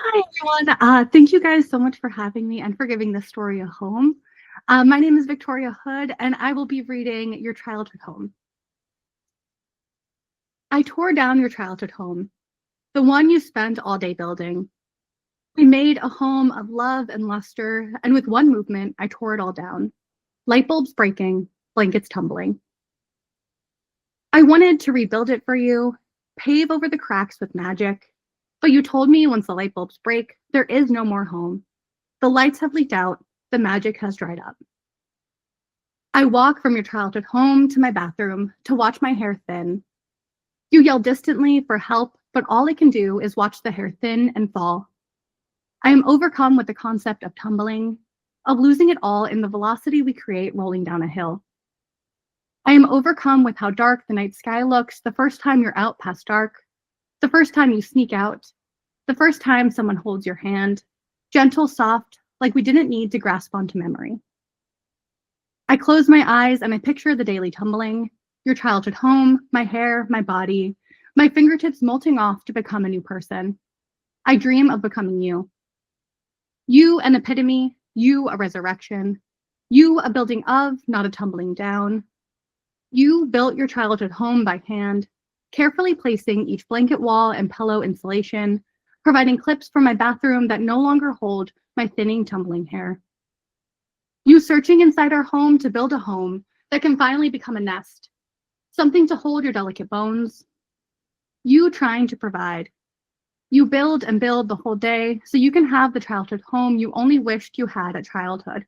Hi, everyone. Thank you guys so much for having me and for giving this story a home. My name is Victoria Hood, and I will be reading Your Childhood Home. I tore down your childhood home, the one you spent all day building. We made a home of love and luster, and with one movement, I tore it all down. Light bulbs breaking, blankets tumbling. I wanted to rebuild it for you, pave over the cracks with magic, but you told me once the light bulbs break, there is no more home. The lights have leaked out, the magic has dried up. I walk from your childhood home to my bathroom to watch my hair thin. You yell distantly for help, but all I can do is watch the hair thin and fall. I am overcome with the concept of tumbling, of losing it all in the velocity we create rolling down a hill. I am overcome with how dark the night sky looks the first time you're out past dark, the first time you sneak out, the first time someone holds your hand, gentle, soft, like we didn't need to grasp onto memory. I close my eyes and I picture the daily tumbling, your childhood home, my hair, my body, my fingertips molting off to become a new person. I dream of becoming you. You, an epitome, you, a resurrection, you, a building of, not a tumbling down. You built your childhood home by hand, carefully placing each blanket wall and pillow insulation, providing clips for my bathroom that no longer hold my thinning, tumbling hair. You searching inside our home to build a home that can finally become a nest, something to hold your delicate bones. You trying to provide. You build and build the whole day so you can have the childhood home you only wished you had at childhood.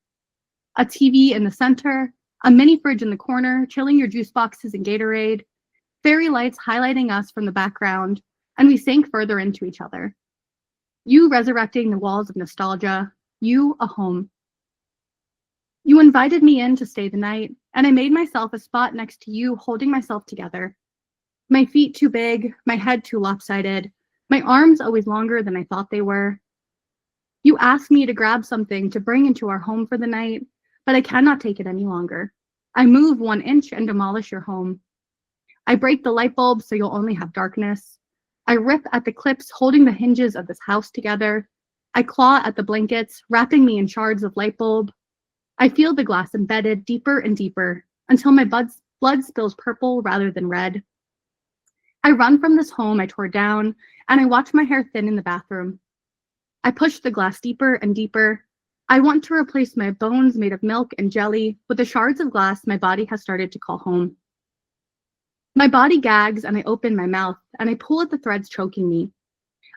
A TV in the center, a mini fridge in the corner, chilling your juice boxes and Gatorade, fairy lights highlighting us from the background, and we sank further into each other. You resurrecting the walls of nostalgia, you a home. You invited me in to stay the night, and I made myself a spot next to you, holding myself together. My feet too big, my head too lopsided, my arms always longer than I thought they were. You asked me to grab something to bring into our home for the night, but I cannot take it any longer. I move 1 inch and demolish your home. I break the light bulb so you'll only have darkness. I rip at the clips holding the hinges of this house together. I claw at the blankets, wrapping me in shards of light bulb. I feel the glass embedded deeper and deeper until my blood spills purple rather than red. I run from this home I tore down, and I watch my hair thin in the bathroom. I push the glass deeper and deeper. I want to replace my bones made of milk and jelly with the shards of glass my body has started to call home. My body gags and I open my mouth and I pull at the threads choking me.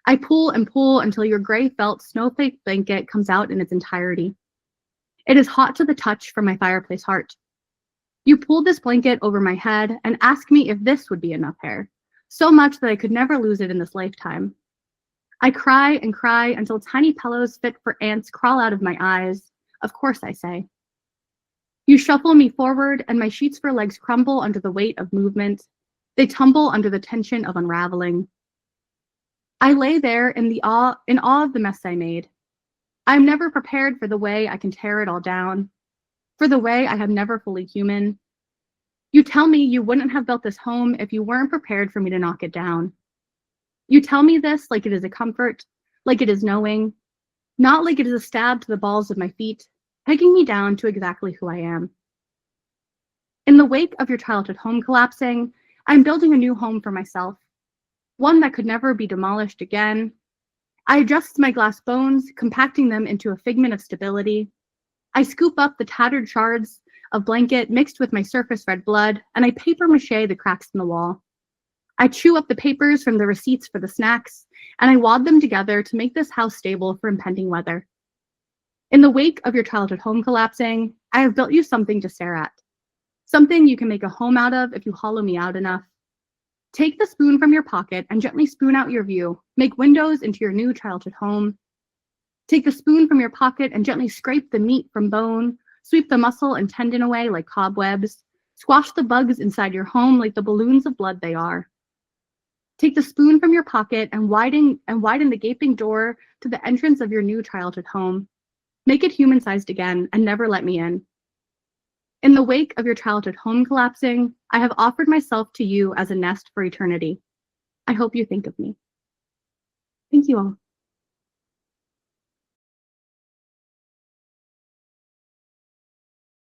I pull and pull until your gray felt snowflake blanket comes out in its entirety. It is hot to the touch from my fireplace heart. You pull this blanket over my head and ask me if this would be enough hair, so much that I could never lose it in this lifetime. I cry and cry until tiny pillows fit for ants crawl out of my eyes. Of course, I say. You shuffle me forward and my sheets for legs crumble under the weight of movement. They tumble under the tension of unraveling. I lay there in awe of the mess I made. I am never prepared for the way I can tear it all down, for the way I have never fully human. You tell me you wouldn't have built this home if you weren't prepared for me to knock it down. You tell me this like it is a comfort, like it is knowing, not like it is a stab to the balls of my feet, pegging me down to exactly who I am. In the wake of your childhood home collapsing, I'm building a new home for myself, one that could never be demolished again. I adjust my glass bones, compacting them into a figment of stability. I scoop up the tattered shards of blanket mixed with my surface red blood, and I paper mache the cracks in the wall. I chew up the papers from the receipts for the snacks, and I wad them together to make this house stable for impending weather. In the wake of your childhood home collapsing, I have built you something to stare at, something you can make a home out of if you hollow me out enough. Take the spoon from your pocket and gently spoon out your view. Make windows into your new childhood home. Take the spoon from your pocket and gently scrape the meat from bone. Sweep the muscle and tendon away like cobwebs. Squash the bugs inside your home like the balloons of blood they are. Take the spoon from your pocket and widen the gaping door to the entrance of your new childhood home. Make it human-sized again and never let me in. In the wake of your childhood home collapsing, I have offered myself to you as a nest for eternity. I hope you think of me. Thank you all.